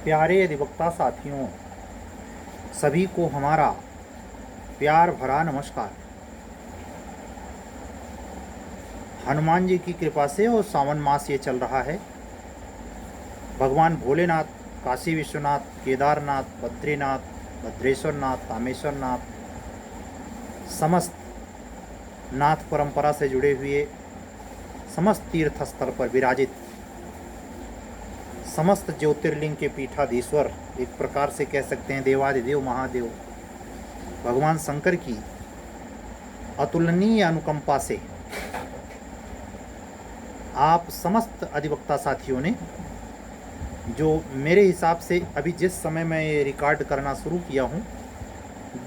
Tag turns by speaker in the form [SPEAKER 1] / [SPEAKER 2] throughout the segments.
[SPEAKER 1] प्यारे अधिवक्ता साथियों, सभी को हमारा प्यार भरा नमस्कार। हनुमान जी की कृपा से और सावन मास ये चल रहा है। भगवान भोलेनाथ, काशी विश्वनाथ, केदारनाथ, बद्रीनाथ, भद्रेश्वर नाथ, कामेश्वर नाथ, समस्त नाथ परंपरा से जुड़े हुए समस्त तीर्थ स्थल पर विराजित समस्त ज्योतिर्लिंग के पीठाधीश्वर, एक प्रकार से कह सकते हैं देवादिदेव महादेव भगवान शंकर की अतुलनीय अनुकंपा से आप समस्त अधिवक्ता साथियों ने, जो मेरे हिसाब से अभी जिस समय मैं ये रिकॉर्ड करना शुरू किया हूँ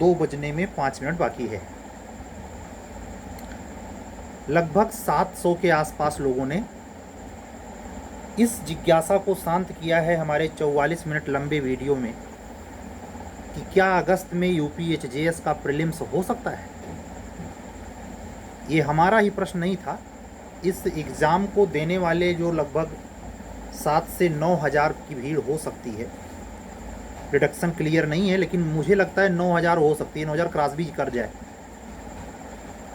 [SPEAKER 1] 2 बजने में 5 मिनट बाकी है, लगभग 700 के आसपास लोगों ने इस जिज्ञासा को शांत किया है हमारे 44 मिनट लंबे वीडियो में कि क्या अगस्त में यूपीएचजेएस का प्रीलिम्स हो सकता है। ये हमारा ही प्रश्न नहीं था। इस एग्ज़ाम को देने वाले जो लगभग 7 से 9 हज़ार की भीड़ हो सकती है, प्रिडिक्शन क्लियर नहीं है, लेकिन मुझे लगता है 9 हज़ार हो सकती है, 9 हज़ार क्रॉस भी कर जाए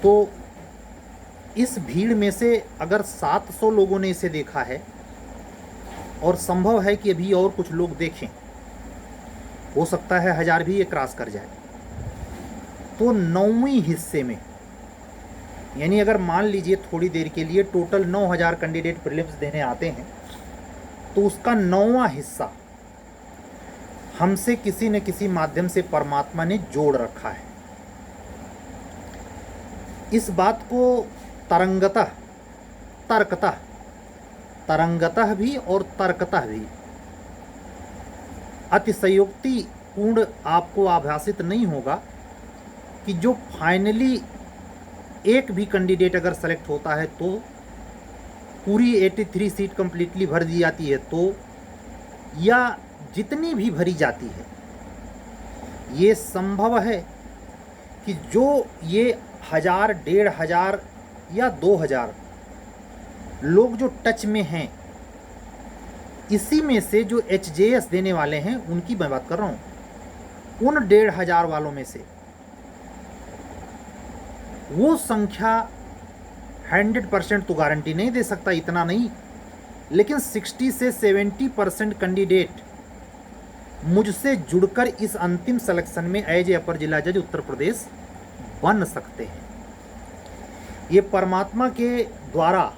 [SPEAKER 1] तो इस भीड़ में से अगर 700 लोगों ने इसे देखा है और संभव है कि अभी और कुछ लोग देखें, हो सकता है 1000 भी ये क्रॉस कर जाए, तो 9वीं हिस्से में, यानी अगर मान लीजिए थोड़ी देर के लिए टोटल 9000 कैंडिडेट प्रीलिम्स देने आते हैं तो उसका 9वां हिस्सा हमसे किसी न किसी माध्यम से परमात्मा ने जोड़ रखा है। इस बात को तरंगतः भी और तर्कतः भी अतिशयोक्तिपूर्ण आपको आभासित नहीं होगा कि जो फाइनली एक भी कैंडिडेट अगर सेलेक्ट होता है तो पूरी 83 सीट कंप्लीटली भर दी जाती है, तो या जितनी भी भरी जाती है, ये संभव है कि जो ये 1000, 1500 या 2000 लोग जो टच में हैं, इसी में से जो एचजेएस देने वाले हैं उनकी मैं बात कर रहा हूँ, उन 1500 वालों में से वो संख्या 100% तो गारंटी नहीं दे सकता, इतना नहीं, लेकिन 60 से 70% कैंडिडेट मुझसे जुड़कर इस अंतिम सिलेक्शन में एज ए अपर जिला जज उत्तर प्रदेश बन सकते हैं। ये परमात्मा के द्वारा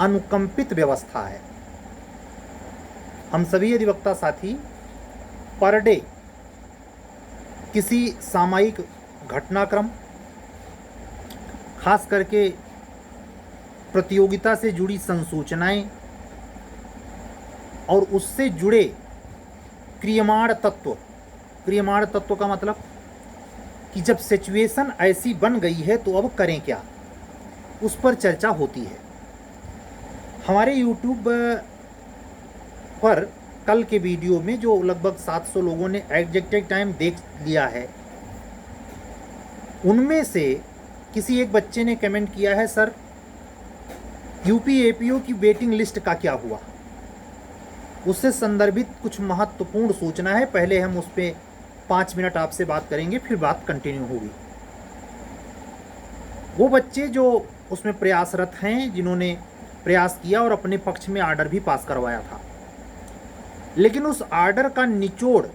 [SPEAKER 1] अनुकंपित व्यवस्था है। हम सभी अधिवक्ता साथी पर डे किसी सामयिक घटनाक्रम, खास करके प्रतियोगिता से जुड़ी संसूचनाएं और उससे जुड़े क्रियमाण तत्व का मतलब कि जब सिचुएशन ऐसी बन गई है तो अब करें क्या, उस पर चर्चा होती है। हमारे YouTube पर कल के वीडियो में जो लगभग 700 लोगों ने एग्जैक्ट टाइम देख लिया है, उनमें से किसी एक बच्चे ने कमेंट किया है, सर यूपी एपीओ की वेटिंग लिस्ट का क्या हुआ। उससे संदर्भित कुछ महत्वपूर्ण सूचना है। पहले हम उस पर 5 मिनट आपसे बात करेंगे, फिर बात कंटिन्यू होगी। वो बच्चे जो उसमें प्रयासरत हैं, जिन्होंने प्रयास किया और अपने पक्ष में आर्डर भी पास करवाया था, लेकिन उस आर्डर का निचोड़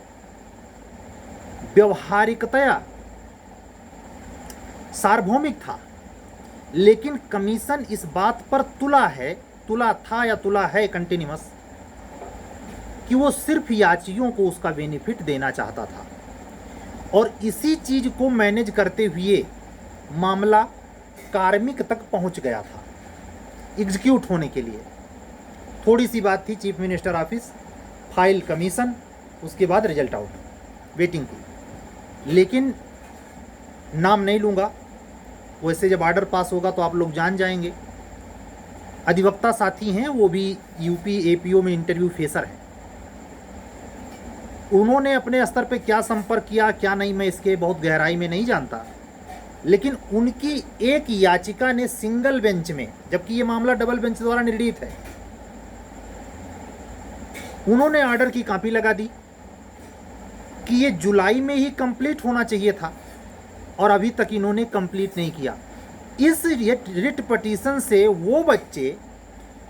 [SPEAKER 1] व्यवहारिकतया सार्वभौमिक था, लेकिन कमीशन इस बात पर तुला है कंटिन्यूअस, कि वो सिर्फ याचियों को उसका बेनिफिट देना चाहता था, और इसी चीज को मैनेज करते हुए मामला कार्मिक तक पहुंच गया था एग्जीक्यूट होने के लिए। थोड़ी सी बात थी chief minister office, file commission, उसके बाद रिजल्ट आउट, वेटिंग की। लेकिन नाम नहीं लूँगा, वैसे जब ऑर्डर पास होगा तो आप लोग जान जाएंगे। अधिवक्ता साथी हैं, वो भी यूपी एपीओ में इंटरव्यू फेसर हैं। उन्होंने अपने स्तर पे क्या संपर्क किया क्या नहीं, मैं इसके बहुत गहराई में नहीं जानता, लेकिन उनकी एक याचिका ने सिंगल बेंच में, जबकि ये मामला डबल बेंच द्वारा निर्णीत है, उन्होंने ऑर्डर की कॉपी लगा दी कि ये जुलाई में ही कंप्लीट होना चाहिए था और अभी तक इन्होंने कंप्लीट नहीं किया। इस रिट पिटीशन से वो बच्चे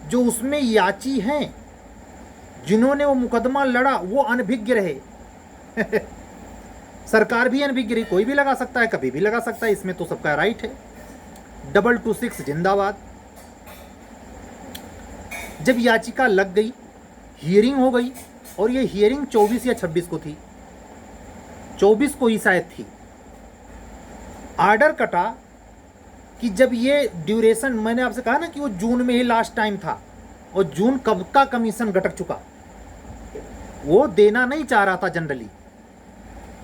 [SPEAKER 1] जो उसमें याची हैं, जिन्होंने वो मुकदमा लड़ा, वो अनभिज्ञ रहे। सरकार भी अनभिज्ञ रही, कोई भी लगा सकता है, कभी भी लगा सकता है, इसमें तो सबका राइट है। 226 जिंदाबाद। जब याचिका लग गई, हियरिंग हो गई, और ये हियरिंग 24 या 26 को थी, 24 को ही शायद थी। ऑर्डर कटा कि जब ये ड्यूरेशन, मैंने आपसे कहा ना कि वो जून में ही लास्ट टाइम था, और जून कब का कमीशन घटक चुका, वो देना नहीं चाह रहा था जनरली।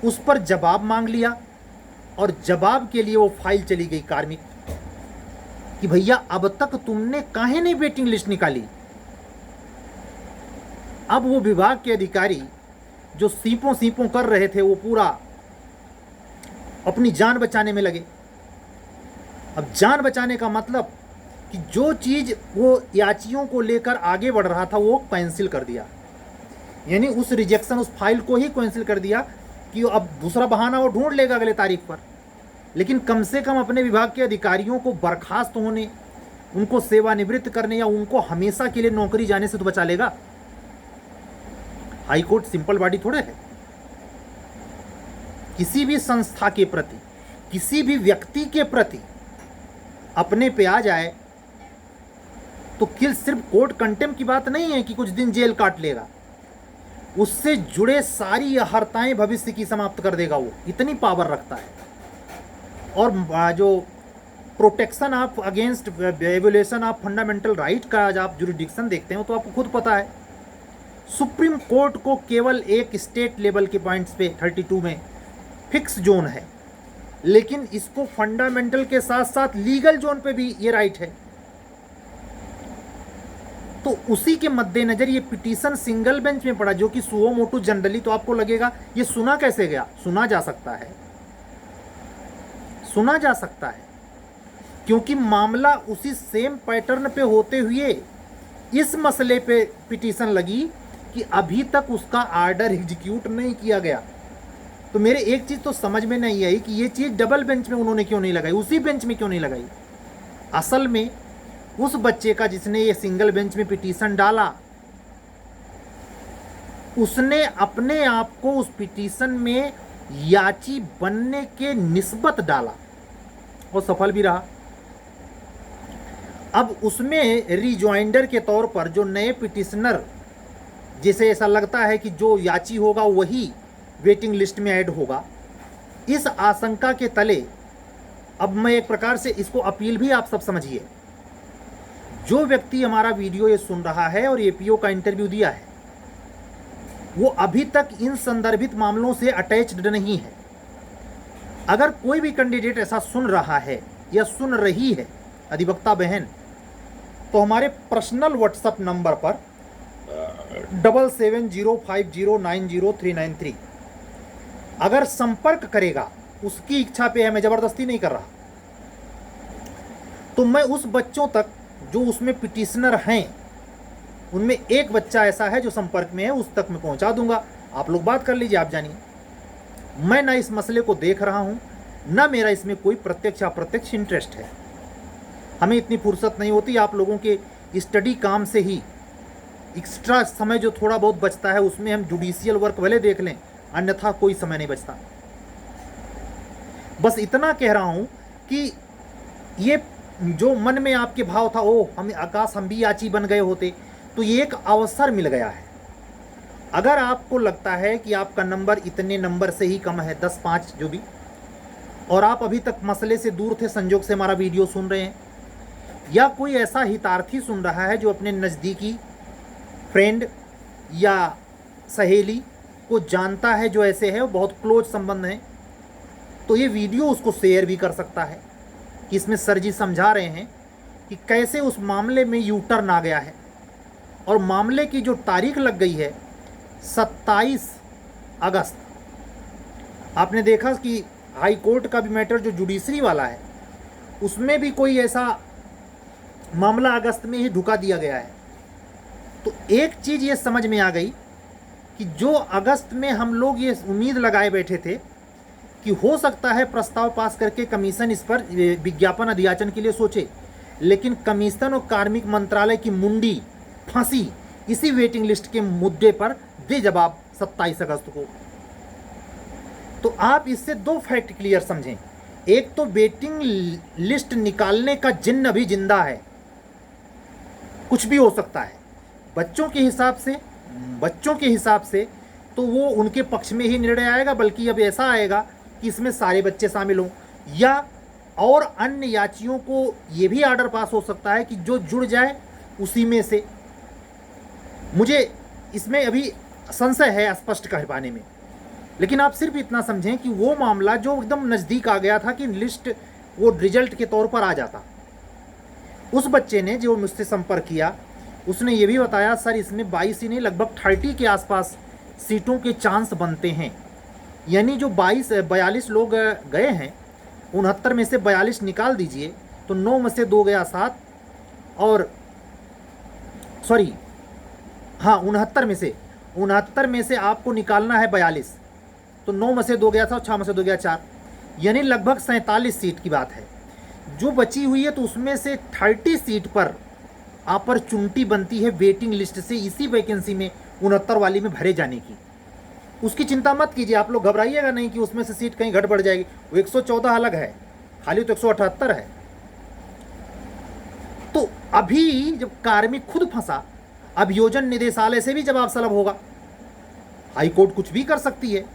[SPEAKER 1] उस पर जवाब मांग लिया, और जवाब के लिए वो फाइल चली गई कार्मिक कि भैया अब तक तुमने काहे नहीं वेटिंग लिस्ट निकाली। अब वो विभाग के अधिकारी जो सीपों कर रहे थे, वो पूरा अपनी जान बचाने में लगे। अब जान बचाने का मतलब कि जो चीज वो याचियों को लेकर आगे बढ़ रहा था, वो कैंसिल कर दिया। यानी उस रिजेक्शन, उस फाइल को ही कैंसिल कर दिया कि अब दूसरा बहाना वो ढूंढ लेगा अगले तारीख पर, लेकिन कम से कम अपने विभाग के अधिकारियों को बर्खास्त होने, उनको सेवानिवृत्त करने, या उनको हमेशा के लिए नौकरी जाने से तो बचा लेगा। हाईकोर्ट सिंपल बॉडी थोड़े है। किसी भी संस्था के प्रति, किसी भी व्यक्ति के प्रति अपने पे आ जाए तो किल सिर्फ कोर्ट कंटेम्प्ट की बात नहीं है कि कुछ दिन जेल काट लेगा, उससे जुड़े सारी अहर्ताएं भविष्य की समाप्त कर देगा। वो इतनी पावर रखता है। और जो protection of against violation of fundamental right का आज आप जुरिडिक्शन देखते हो तो आपको खुद पता है, सुप्रीम कोर्ट को केवल एक स्टेट लेवल के पॉइंट्स पे 32 में फिक्स जोन है, लेकिन इसको फंडामेंटल के साथ साथ लीगल जोन पे भी ये राइट है। तो उसी के मद्देनजर ये पिटीशन सिंगल बेंच में पड़ा, जो कि सुओ मोटू जनरली तो आपको लगेगा ये सुना कैसे गया। सुना जा सकता है, सुना जा सकता है, क्योंकि मामला उसी सेम पैटर्न पे होते हुए इस मसले पे पिटीशन लगी कि अभी तक उसका ऑर्डर एग्जीक्यूट नहीं किया गया। तो मेरे एक चीज तो समझ में नहीं आई कि ये चीज डबल बेंच में उन्होंने क्यों नहीं लगाई, उसी बेंच में क्यों नहीं लगाई। असल में उस बच्चे का जिसने ये सिंगल बेंच में पिटीशन डाला, उसने अपने आप को उस पिटीशन में याची बनने के निस्बत डाला और सफल भी रहा। अब उसमें रिजॉइंडर के तौर पर जो नए पिटिशनर, जिसे ऐसा लगता है कि जो याची होगा वही वेटिंग लिस्ट में ऐड होगा, इस आशंका के तले अब मैं एक प्रकार से इसको अपील भी आप सब समझिए। जो व्यक्ति हमारा वीडियो ये सुन रहा है और एपीओ का इंटरव्यू दिया है, वो अभी तक इन संदर्भित मामलों से अटैच्ड नहीं है। अगर कोई भी कैंडिडेट ऐसा सुन रहा है या सुन रही है अधिवक्ता बहन, तो हमारे पर्सनल व्हाट्सएप नंबर पर 7705090393 अगर संपर्क करेगा, उसकी इच्छा पे है, मैं जबरदस्ती नहीं कर रहा, तो मैं उस बच्चों तक जो उसमें पिटिशनर हैं, उनमें एक बच्चा ऐसा है जो संपर्क में है, उस तक मैं पहुंचा दूंगा। आप लोग बात कर लीजिए, आप जानिए। मैं ना इस मसले को देख रहा हूं, ना मेरा इसमें कोई प्रत्यक्ष अप्रत्यक्ष इंटरेस्ट है। हमें इतनी फुर्सत नहीं होती। आप लोगों के स्टडी काम से ही एक्स्ट्रा समय जो थोड़ा बहुत बचता है, उसमें हम जुडिशियल वर्क भले देख लें, अन्यथा कोई समय नहीं बचता। बस इतना कह रहा हूं कि ये जो मन में आपके भाव था, ओ हम आकाश हम भी याची बन गए होते, तो ये एक अवसर मिल गया है। अगर आपको लगता है कि आपका नंबर इतने नंबर से ही कम है, 10-5 जो भी, और आप अभी तक मसले से दूर थे, संजोग से हमारा वीडियो सुन रहे हैं, या कोई ऐसा हितार्थी सुन रहा है जो अपने नज़दीकी फ्रेंड या सहेली को जानता है जो ऐसे है, वो बहुत क्लोज संबंध है, तो ये वीडियो उसको शेयर भी कर सकता है कि इसमें सर जी समझा रहे हैं कि कैसे उस मामले में यू टर्न आ गया है। और मामले की जो तारीख लग गई है 27 अगस्त, आपने देखा कि हाई कोर्ट का भी मैटर जो जुडिशरी वाला है, उसमें भी कोई ऐसा मामला अगस्त में ही ढुका दिया गया है। तो एक चीज़ ये समझ में आ गई कि जो अगस्त में हम लोग ये उम्मीद लगाए बैठे थे कि हो सकता है प्रस्ताव पास करके कमीशन इस पर विज्ञापन अधियाचन के लिए सोचे, लेकिन कमीशन और कार्मिक मंत्रालय की मुंडी फंसी इसी वेटिंग लिस्ट के मुद्दे पर दे जवाब 27 अगस्त को। तो आप इससे दो फैक्ट क्लियर समझें। एक तो वेटिंग लिस्ट निकालने का जिन्न अभी जिंदा है, कुछ भी हो सकता है। बच्चों के हिसाब से तो वो उनके पक्ष में ही निर्णय आएगा, बल्कि अब ऐसा आएगा कि इसमें सारे बच्चे शामिल हों, या और अन्य याचियों को ये भी आर्डर पास हो सकता है कि जो जुड़ जाए उसी में से। मुझे इसमें अभी संशय है स्पष्ट कर पाने में, लेकिन आप सिर्फ इतना समझें कि वो मामला जो एकदम नज़दीक आ गया था कि लिस्ट वो रिजल्ट के तौर पर आ जाता, उस बच्चे ने जो मुझसे संपर्क किया उसने ये भी बताया, सर इसमें 22 ही नहीं लगभग 30 के आसपास सीटों के चांस बनते हैं। यानी जो 42 लोग गए हैं, 69 में से 42 निकाल दीजिए तो 9 में से 2 गया 7, और सॉरी हाँ 69 में से आपको निकालना है 42, तो 9 में से 2 गया था और 6 में से 2 गया 4, यानी लगभग 47 सीट की बात है जो बची हुई है। तो उसमें से 30 सीट पर अपॉर्चुनिटी बनती है वेटिंग लिस्ट से इसी वैकेंसी में 69 वाली में भरे जाने की। उसकी चिंता मत कीजिए, आप लोग घबराइएगा नहीं कि उसमें से सीट कहीं घट बढ़ जाएगी। वो 114 अलग है, खाली तो 178 है। तो अभी जब कार्मिक खुद फंसा, अभियोजन निदेशालय से भी जवाब तलब होगा। हाईकोर्ट कुछ भी कर सकती है,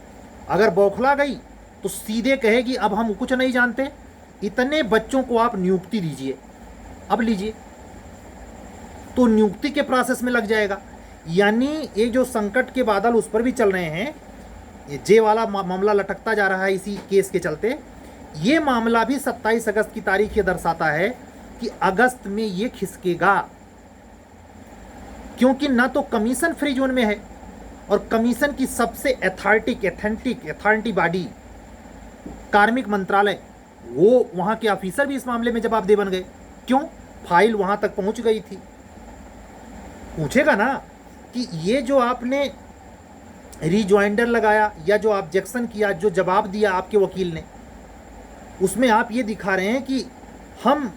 [SPEAKER 1] अगर बौखला गई तो सीधे कहेगी अब हम कुछ नहीं जानते, इतने बच्चों को आप नियुक्ति दीजिए, अब लीजिए, तो नियुक्ति के प्रोसेस में लग जाएगा। यानी ये जो संकट के बादल उस पर भी चल रहे हैं, ये जे वाला मामला लटकता जा रहा है इसी केस के चलते, ये मामला भी 27 अगस्त की तारीख ये दर्शाता है कि अगस्त में ये खिसकेगा, क्योंकि ना तो कमीशन फ्री जोन में है, और कमीशन की सबसे अथॉरिटी बॉडी कार्मिक मंत्रालय, वो वहां के ऑफिसर भी इस मामले में जवाबदेह बन गए। क्यों? फाइल वहां तक पहुंच गई थी। पूछेगा ना कि ये जो आपने रिजॉइंडर लगाया या जो ऑब्जेक्शन किया, जो जवाब दिया आपके वकील ने, उसमें आप ये दिखा रहे हैं कि हम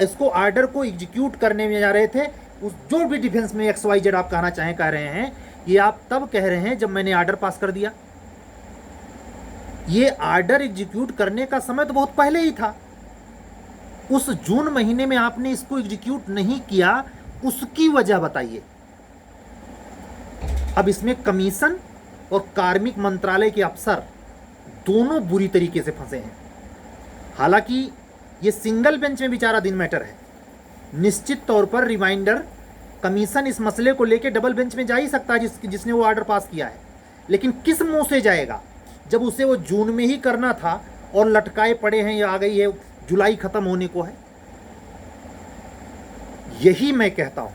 [SPEAKER 1] इसको ऑर्डर को एग्जीक्यूट करने में जा रहे थे। उस जो भी डिफेंस में XYZ आप कहना चाहें कह रहे हैं, ये आप तब कह रहे हैं जब मैंने ऑर्डर पास कर दिया। ये ऑर्डर एग्जीक्यूट करने का समय तो बहुत पहले ही था। उस जून महीने में आपने इसको एग्जीक्यूट नहीं किया, उसकी वजह बताइए। अब इसमें कमीशन और कार्मिक मंत्रालय के अफसर दोनों बुरी तरीके से फंसे हैं। हालांकि ये सिंगल बेंच में विचारा दिन मैटर है, निश्चित तौर पर रिमाइंडर कमीशन इस मसले को लेकर डबल बेंच में जा ही सकता है जिसने वो ऑर्डर पास किया है, लेकिन किस मुंह से जाएगा जब उसे वो जून में ही करना था और लटकाए पड़े हैं, या आ गई है जुलाई खत्म होने को है। यही मैं कहता हूं,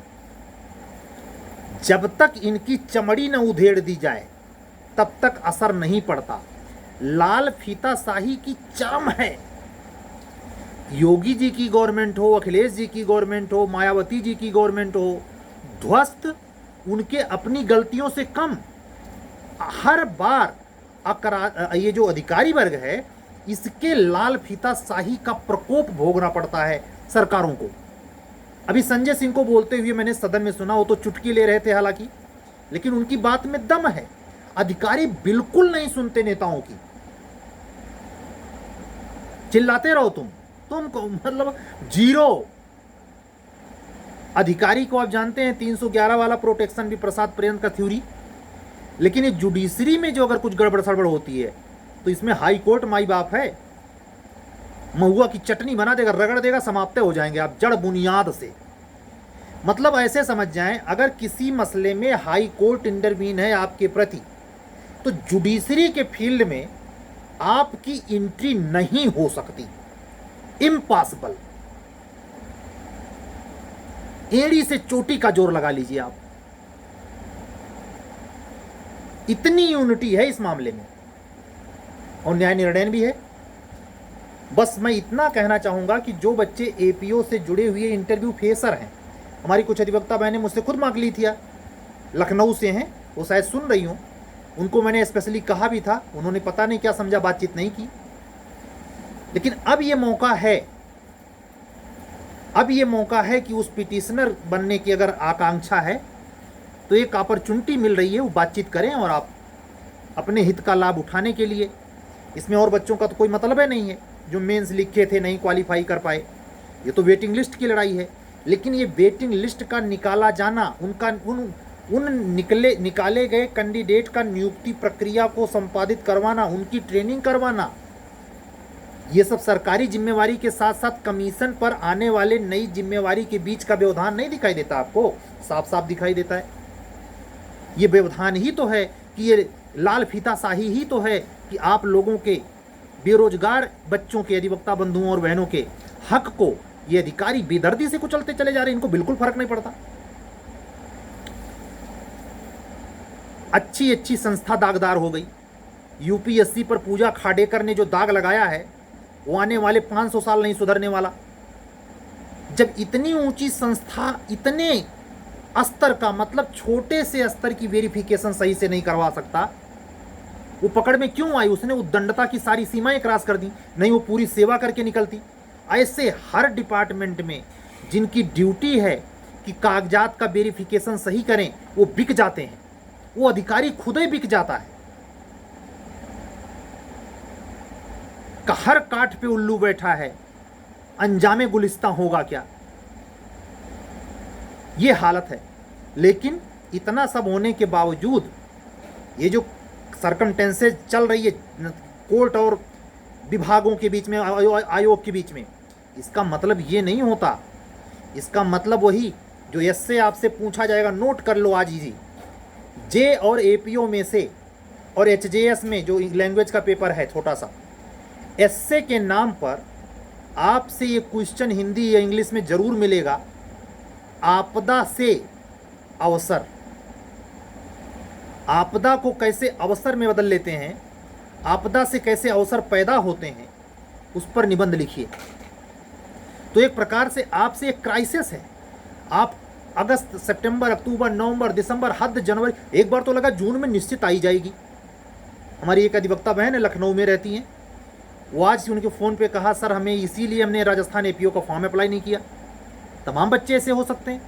[SPEAKER 1] जब तक इनकी चमड़ी न उधेड़ दी जाए तब तक असर नहीं पड़ता। लाल फीता शाही की चरम है। योगी जी की गवर्नमेंट हो, अखिलेश जी की गवर्नमेंट हो, मायावती जी की गवर्नमेंट हो, ध्वस्त उनके अपनी गलतियों से कम। हर बार ये जो अधिकारी वर्ग है, इसके लाल फीता शाही का प्रकोप भोगना पड़ता है सरकारों को। अभी संजय सिंह को बोलते हुए मैंने सदन में सुना, वो तो चुटकी ले रहे थे हालांकि, लेकिन उनकी बात में दम है। अधिकारी बिल्कुल नहीं सुनते नेताओं की, चिल्लाते रहो तुमको मतलब जीरो। अधिकारी को आप जानते हैं 311 वाला प्रोटेक्शन भी प्रसाद पर्यंत का थ्योरी, लेकिन ये जुडिशरी में जो अगर कुछ गड़बड़ सड़बड़ होती है तो इसमें हाई कोर्ट माई बाप है, महुआ की चटनी बना देगा, रगड़ देगा, समाप्त हो जाएंगे आप जड़ बुनियाद से। मतलब ऐसे समझ जाएं, अगर किसी मसले में हाई कोर्ट इंटरवीन है आपके प्रति, तो जुडिशरी के फील्ड में आपकी एंट्री नहीं हो सकती, इम्पॉसिबल। एड़ी से चोटी का जोर लगा लीजिए आप, इतनी यूनिटी है इस मामले में, और न्याय निर्णय भी है। बस मैं इतना कहना चाहूंगा कि जो बच्चे एपीओ से जुड़े हुए इंटरव्यू फेसर हैं, हमारी कुछ अधिवक्ता बहनें मुझसे खुद मांग ली थी, लखनऊ से हैं, वो शायद सुन रही हूँ, उनको मैंने स्पेशली कहा भी था, उन्होंने पता नहीं क्या समझा, बातचीत नहीं की। लेकिन अब ये मौका है, अब ये मौका है कि उस पिटिशनर बनने की अगर आकांक्षा है तो एक अपॉर्चुनिटी मिल रही है, वो बातचीत करें और आप अपने हित का लाभ उठाने के लिए। इसमें और बच्चों का तो कोई मतलब है नहीं है जो मेंस लिखे थे नहीं क्वालिफाई कर पाए, ये तो वेटिंग लिस्ट की लड़ाई है। लेकिन ये वेटिंग लिस्ट का निकाला जाना, उन निकाले गए कैंडिडेट का नियुक्ति प्रक्रिया को संपादित करवाना, उनकी ट्रेनिंग करवाना, ये सब सरकारी जिम्मेवारी के साथ साथ कमीशन पर आने वाले नई जिम्मेवारी के बीच का व्यवधान नहीं दिखाई देता आपको? साफ साफ दिखाई देता है। ये व्यवधान ही तो है कि ये लाल फीता शाही ही तो है कि आप लोगों के बेरोजगार बच्चों के, अधिवक्ता बंधुओं और बहनों के हक को ये अधिकारी बेदर्दी से कुचलते चले जा रहे हैं, इनको बिल्कुल फर्क नहीं पड़ता। अच्छी अच्छी संस्था दागदार हो गई। यूपीएससी पर पूजा खाडेकर ने जो दाग लगाया है वो आने वाले 500 साल नहीं सुधरने वाला। जब इतनी ऊंची संस्था इतने स्तर का, मतलब छोटे से स्तर की वेरिफिकेशन सही से नहीं करवा सकता, वो पकड़ में क्यों आई? उसने उद्दंडता की सारी सीमाएं क्रॉस कर दी, नहीं वो पूरी सेवा करके निकलती। ऐसे हर डिपार्टमेंट में जिनकी ड्यूटी है कि कागजात का वेरिफिकेशन सही करें, वो बिक जाते हैं, वो अधिकारी खुद ही बिक जाता है। हर काठ पे उल्लू बैठा है, अंजामे गुलिस्तां होगा क्या? ये हालत है। लेकिन इतना सब होने के बावजूद ये जो सरकमटेंसेज चल रही है कोर्ट और विभागों के बीच में, आयोग के बीच में, इसका मतलब ये नहीं होता। इसका मतलब वही जो एससे आपसे पूछा जाएगा, नोट कर लो आज ही, जे और एपीओ में से और एचजेएस में जो लैंग्वेज का पेपर है छोटा सा, एससे के नाम पर आपसे ये क्वेश्चन हिंदी या इंग्लिश में जरूर मिलेगा। आपदा से अवसर, आपदा को कैसे अवसर में बदल लेते हैं, आपदा से कैसे अवसर पैदा होते हैं, उस पर निबंध लिखिए। तो एक प्रकार से आपसे एक क्राइसिस है। आप अगस्त, सितंबर, अक्टूबर, नवंबर, दिसंबर, हद जनवरी, एक बार तो लगा जून में निश्चित आई जाएगी। हमारी एक अधिवक्ता बहन है, लखनऊ में रहती हैं, वो आज उनके फ़ोन पे कहा, सर हमें इसीलिए हमने राजस्थान एपीओ का फॉर्म अप्लाई नहीं किया। तमाम बच्चे ऐसे हो सकते हैं।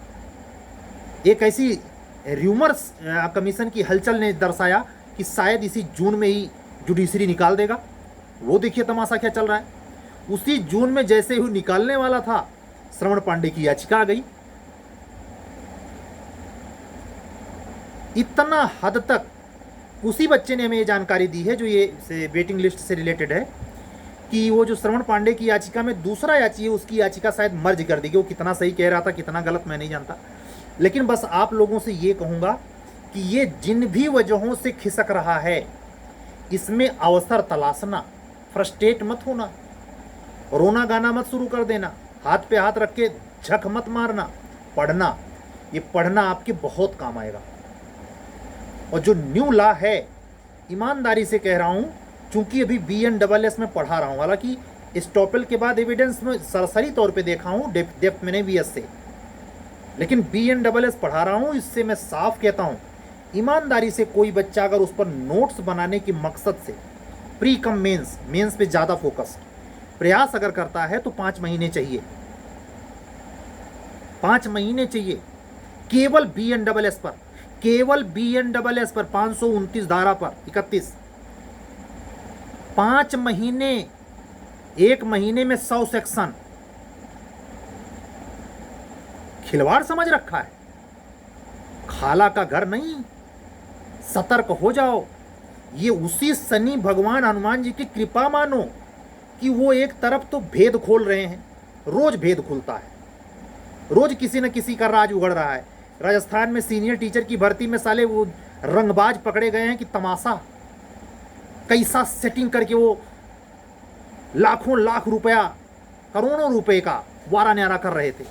[SPEAKER 1] एक ऐसी र्यूमर्स कमीशन की हलचल ने दर्शाया कि शायद इसी जून में ही जुडिशरी निकाल देगा। वो देखिए तमाशा क्या चल रहा है। उसी जून में जैसे ही निकालने वाला था, श्रवण पांडे की याचिका आ गई। इतना हद तक उसी बच्चे ने हमें ये जानकारी दी है जो ये वेटिंग लिस्ट से रिलेटेड है कि वो जो श्रवण पांडे की याचिका में दूसरा याची है, उसकी याचिका शायद मर्ज कर दी गई। वो कितना सही कह रहा था, कितना गलत, मैं नहीं जानता। लेकिन बस आप लोगों से ये कहूँगा कि ये जिन भी वजहों से खिसक रहा है, इसमें अवसर तलाशना, फ्रस्ट्रेट मत होना, रोना गाना मत शुरू कर देना, हाथ पे हाथ रख के झक मत मारना, पढ़ना। ये पढ़ना आपके बहुत काम आएगा। और जो न्यू लॉ है, ईमानदारी से कह रहा हूँ, चूंकि अभी BNSS में पढ़ा रहा हूँ, हालांकि स्टॉपेल के बाद एविडेंस में सरसरी तौर पे देखा हूँ, डेप्थ में नहीं BS से, लेकिन BNSS पढ़ा रहा हूँ। इससे मैं साफ कहता हूँ, ईमानदारी से कोई बच्चा अगर उस पर नोट्स बनाने की मकसद से प्री कम मेंस पे ज़्यादा फोकस प्रयास अगर करता है तो 5 महीने चाहिए, 5 महीने चाहिए केवल BNSS पर, केवल BNSS पर 529 धारा पर 31, 5 महीने, 1 महीने में 100 सेक्शन। खिलवाड़ समझ रखा है, खाला का घर नहीं। सतर्क हो जाओ। ये उसी शनि भगवान हनुमान जी की कृपा मानो कि वो एक तरफ तो भेद खोल रहे हैं, रोज भेद खुलता है, रोज किसी न किसी का राज उगड़ रहा है। राजस्थान में सीनियर टीचर की भर्ती में साले वो रंगबाज पकड़े गए हैं कि तमाशा कैसा सेटिंग करके वो लाखों लाख रुपया, करोड़ों रुपए का वारा न्यारा कर रहे थे।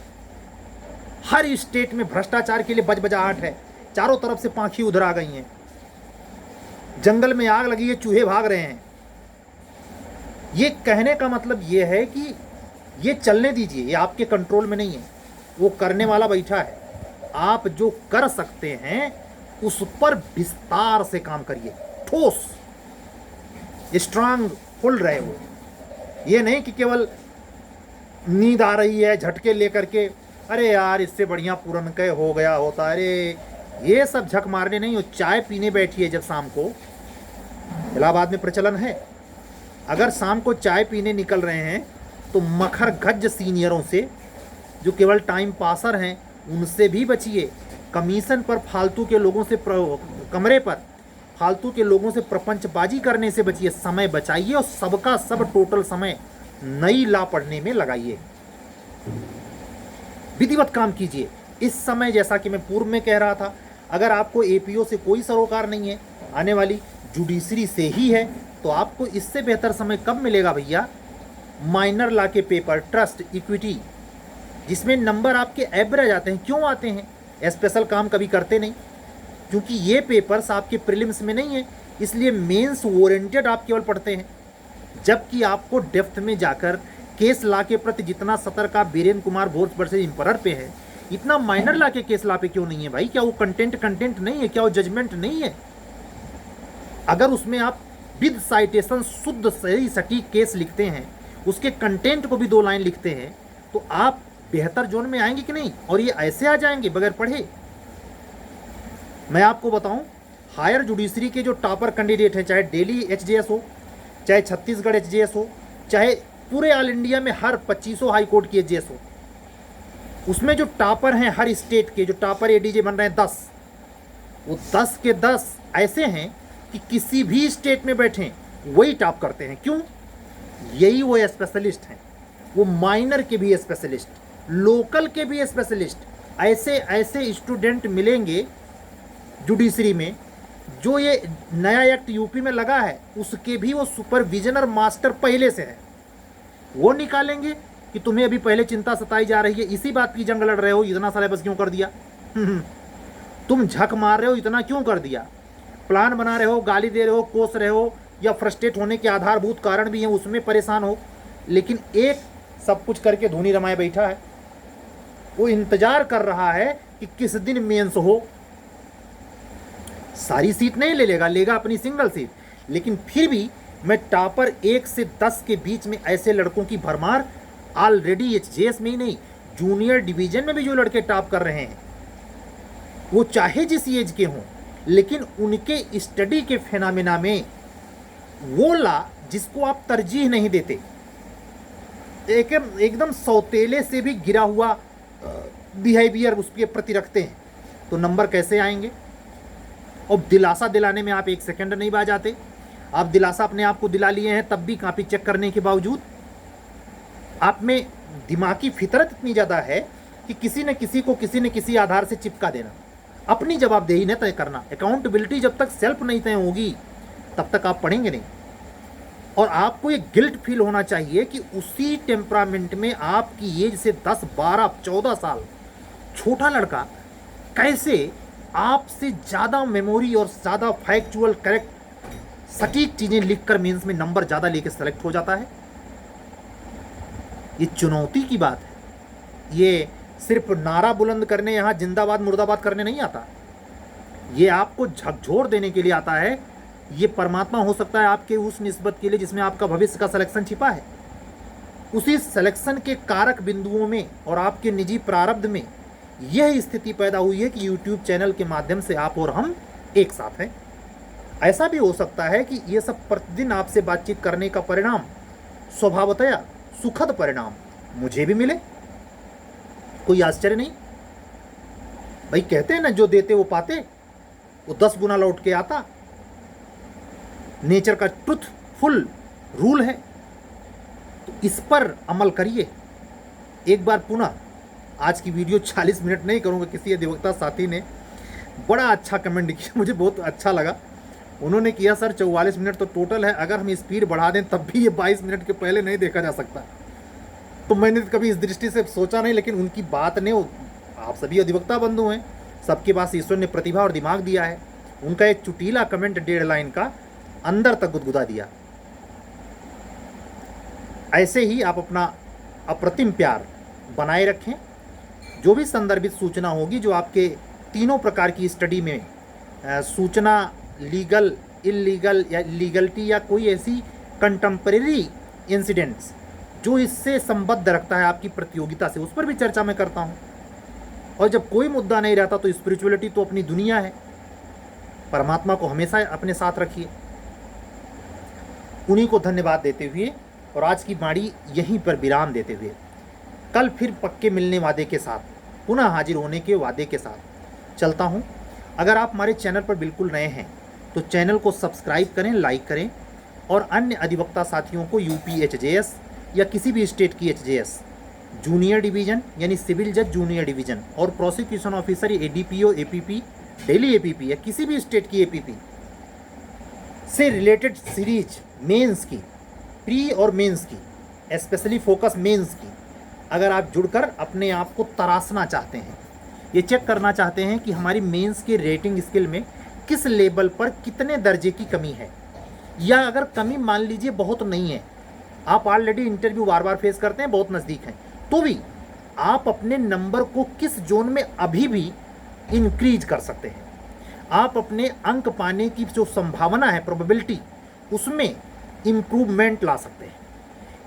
[SPEAKER 1] हर स्टेट में भ्रष्टाचार के लिए बजबजाहट है, चारों तरफ से पांखी उधर आ गई हैं, जंगल में आग लगी है, चूहे भाग रहे हैं। ये कहने का मतलब ये है कि ये चलने दीजिए, ये आपके कंट्रोल में नहीं है। वो करने वाला बैठा है। आप जो कर सकते हैं उस पर विस्तार से काम करिए, ठोस स्ट्रांग फुल रहे हो। ये नहीं कि केवल नींद आ रही है झटके लेकर के, अरे यार इससे बढ़िया पूरन के हो गया होता, अरे ये सब झक मारने नहीं हो। चाय पीने बैठिए जब शाम को, इलाहाबाद में प्रचलन है, अगर शाम को चाय पीने निकल रहे हैं तो मखर गज सीनियरों से जो केवल टाइम पासर हैं उनसे भी बचिए। कमीशन पर फालतू के लोगों से कमरे पर फालतू के लोगों से प्रपंचबाजी करने से बचिए। समय बचाइए और सबका सब टोटल समय नई लॉ पढ़ने में लगाइए। विधिवत काम कीजिए। इस समय जैसा कि मैं पूर्व में कह रहा था, अगर आपको एपीओ से कोई सरोकार नहीं है, आने वाली जुडिशरी से ही है, तो आपको इससे बेहतर समय कब मिलेगा भैया? माइनर लॉ के पेपर, ट्रस्ट, इक्विटी, जिसमें नंबर आपके एवरेज आते हैं। क्यों आते हैं? स्पेशल काम कभी करते नहीं, क्योंकि ये पेपर्स आपके प्रीलिम्स में नहीं है, इसलिए मेंस ओरिएंटेड आप केवल पढ़ते हैं। जबकि आपको डेप्थ में जाकर केस लॉ के प्रति जितना सतर्क आप वीरेंद्र कुमार भोज वर्सेस इंपरर पे है, इतना माइनर लॉ के केस लॉ पे क्यों नहीं है भाई? क्या वो कंटेंट नहीं है? क्या वो जजमेंट नहीं है? अगर उसमें आप विद साइटेशन शुद्ध सही सटीक केस लिखते हैं, उसके कंटेंट को भी 2 लाइन लिखते हैं, तो आप बेहतर जोन में आएंगे कि नहीं? और ये ऐसे आ जाएंगे बगैर पढ़े? मैं आपको बताऊं, हायर जुडिशरी के जो टॉपर कैंडिडेट हैं, चाहे दिल्ली एचजेएस हो, चाहे छत्तीसगढ़ एचजेएस हो, चाहे पूरे ऑल इंडिया में हर 2500 हाई कोर्ट की एचजेएस हो, उसमें जो टॉपर हैं हर स्टेट के, जो टॉपर एडीजे बन रहे हैं 10, वो 10 के 10 ऐसे हैं कि किसी भी स्टेट में बैठे वही टॉप करते हैं। क्यों? यही वो स्पेशलिस्ट हैं, वो माइनर के भी स्पेशलिस्ट, लोकल के भी स्पेशलिस्ट। ऐसे ऐसे स्टूडेंट मिलेंगे जुडिशरी में, जो ये नया एक्ट यूपी में लगा है उसके भी वो सुपरविजनर मास्टर पहले से है। वो निकालेंगे कि तुम्हें अभी पहले चिंता सताई जा रही है, इसी बात की जंग लड़ रहे हो, इतना सिलेबस क्यों कर दिया? तुम झक मार रहे हो, इतना क्यों कर दिया? प्लान बना रहे हो, गाली दे रहे हो, कोस रहे हो, या फ्रस्ट्रेट होने के आधारभूत कारण भी हैं उसमें परेशान हो, लेकिन एक सब कुछ करके धोनी रमाए बैठा है। वो इंतजार कर रहा है कि किस दिन मेंस हो। सारी सीट नहीं ले लेगा, लेगा अपनी सिंगल सीट, लेकिन फिर भी मैं टॉपर 1 से 10 के बीच में ऐसे लड़कों की भरमार ऑलरेडी एचजेएस में ही नहीं, जूनियर डिवीजन में भी जो लड़के टॉप कर रहे हैं, वो चाहे जिस एज के हों, लेकिन उनके स्टडी के फेनामिना में वो ला जिसको आप तरजीह नहीं देते, एकदम सौतेले से भी गिरा हुआ बिहेवियर उसके प्रति रखते हैं, तो नंबर कैसे आएंगे? और दिलासा दिलाने में आप 1 सेकंड नहीं बा जाते। आप दिलासा अपने आप को दिला लिए हैं, तब भी कॉपी चेक करने के बावजूद आप में दिमागी फितरत इतनी ज़्यादा है कि किसी न किसी को किसी न किसी आधार से चिपका देना, अपनी जवाबदेही न तय करना। अकाउंटेबिलिटी जब तक सेल्फ नहीं तय होगी तब तक आप पढ़ेंगे नहीं। और आपको ये गिल्ट फील होना चाहिए कि उसी टेम्परामेंट में आपकी एज से 10, 12, 14 साल छोटा लड़का कैसे आपसे ज़्यादा मेमोरी और ज़्यादा फैक्चुअल करेक्ट सटीक चीज़ें लिखकर मेंस में नंबर ज़्यादा लेकर सेलेक्ट हो जाता है। ये चुनौती की बात है। ये सिर्फ नारा बुलंद करने, यहाँ जिंदाबाद मुर्दाबाद करने नहीं आता, ये आपको झकझोर देने के लिए आता है। ये परमात्मा हो सकता है आपके उस निस्बत के लिए जिसमें आपका भविष्य का सिलेक्शन छिपा है। उसी सिलेक्शन के कारक बिंदुओं में और आपके निजी प्रारब्ध में यह स्थिति पैदा हुई है कि YouTube चैनल के माध्यम से आप और हम एक साथ हैं। ऐसा भी हो सकता है कि ये सब प्रतिदिन आपसे बातचीत करने का परिणाम स्वभावतया सुखद परिणाम मुझे भी मिले, कोई आश्चर्य नहीं। भाई कहते हैं ना, जो देते वो पाते, वो 10 गुना लौट के आता। नेचर का ट्रुथफुल रूल है, तो इस पर अमल करिए। एक बार पुनः आज की वीडियो 40 मिनट नहीं करूंगा। किसी अधिवक्ता साथी ने बड़ा अच्छा कमेंट किया, मुझे बहुत अच्छा लगा। उन्होंने किया, सर 44 मिनट तो टोटल है, अगर हम स्पीड बढ़ा दें तब भी ये 22 मिनट के पहले नहीं देखा जा सकता। तो मैंने कभी इस दृष्टि से सोचा नहीं, लेकिन उनकी बात ने, आप सभी अधिवक्ता बंधु हैं, सबके पास ईश्वर ने प्रतिभा और दिमाग दिया है। उनका एक चुटीला कमेंट 1.5 लाइन का अंदर तक गुदगुदा दिया। ऐसे ही आप अपना अप्रतिम प्यार बनाए रखें। जो भी संदर्भित सूचना होगी, जो आपके तीनों प्रकार की स्टडी में सूचना, लीगल, इलीगल या लीगलिटी या कोई ऐसी कंटेम्परेरी इंसिडेंट्स जो इससे संबद्ध रखता है आपकी प्रतियोगिता से, उस पर भी चर्चा मैं करता हूँ। और जब कोई मुद्दा नहीं रहता तो स्पिरिचुअलिटी तो अपनी दुनिया है। परमात्मा को हमेशा अपने साथ रखिए। उन्हीं को धन्यवाद देते हुए और आज की वाणी यहीं पर विराम देते हुए, कल फिर पक्के मिलने वादे के साथ, पुनः हाजिर होने के वादे के साथ चलता हूँ। अगर आप हमारे चैनल पर बिल्कुल नए हैं तो चैनल को सब्सक्राइब करें, लाइक करें और अन्य अधिवक्ता साथियों को यूपी एचजेएस या किसी भी स्टेट की एचजेएस, जूनियर डिवीज़न यानी सिविल जज जूनियर डिवीज़न और prosecution officer ADPO, APP, Delhi APP या किसी भी स्टेट की एपीपी से रिलेटेड सीरीज मेंस की, प्री और मेंस की, स्पेशली फोकस मेंस की, अगर आप जुड़कर अपने आप को तराशना चाहते हैं, ये चेक करना चाहते हैं कि हमारी मेंस के रेटिंग स्किल में किस लेवल पर कितने दर्जे की कमी है, या अगर कमी मान लीजिए बहुत नहीं है, आप ऑलरेडी इंटरव्यू बार बार फेस करते हैं, बहुत नज़दीक हैं, तो भी आप अपने नंबर को किस जोन में अभी भी इंक्रीज कर सकते हैं, आप अपने अंक पाने की जो संभावना है, प्रोबेबिलिटी, उसमें इम्प्रूवमेंट ला सकते हैं।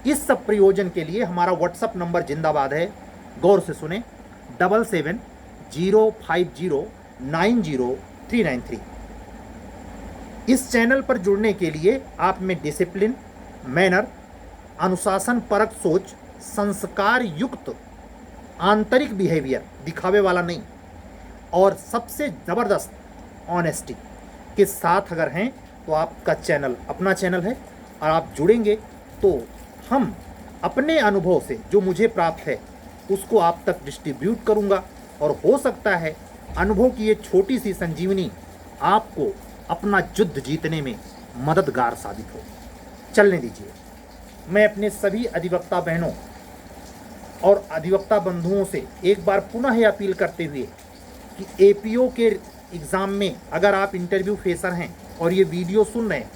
[SPEAKER 1] इस सब प्रयोजन के लिए हमारा व्हाट्सअप नंबर जिंदाबाद है, गौर से सुने, 7705090393। इस चैनल पर जुड़ने के लिए आप में डिसिप्लिन, मैनर, अनुशासन परक सोच, संस्कार युक्त आंतरिक बिहेवियर, दिखावे वाला नहीं, और सबसे ज़बरदस्त ऑनेस्टी के साथ अगर हैं तो आपका चैनल अपना चैनल है। और आप जुड़ेंगे तो हम अपने अनुभव से जो मुझे प्राप्त है उसको आप तक डिस्ट्रीब्यूट करूंगा, और हो सकता है अनुभव की ये छोटी सी संजीवनी आपको अपना युद्ध जीतने में मददगार साबित हो। चलने दीजिए। मैं अपने सभी अधिवक्ता बहनों और अधिवक्ता बंधुओं से एक बार पुनः यह अपील करते हुए कि एपीओ के एग्ज़ाम में अगर आप इंटरव्यू फेसर हैं और ये वीडियो सुन रहे हैं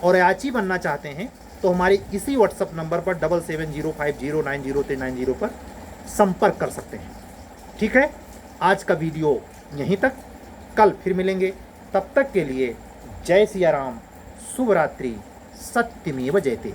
[SPEAKER 1] और याची बनना चाहते हैं तो हमारे इसी व्हाट्सएप नंबर पर 7705090390 पर संपर्क कर सकते हैं। ठीक है, आज का वीडियो यहीं तक, कल फिर मिलेंगे। तब तक के लिए जय सिया राम, शुभ रात्रि, सत्यमेव जयते।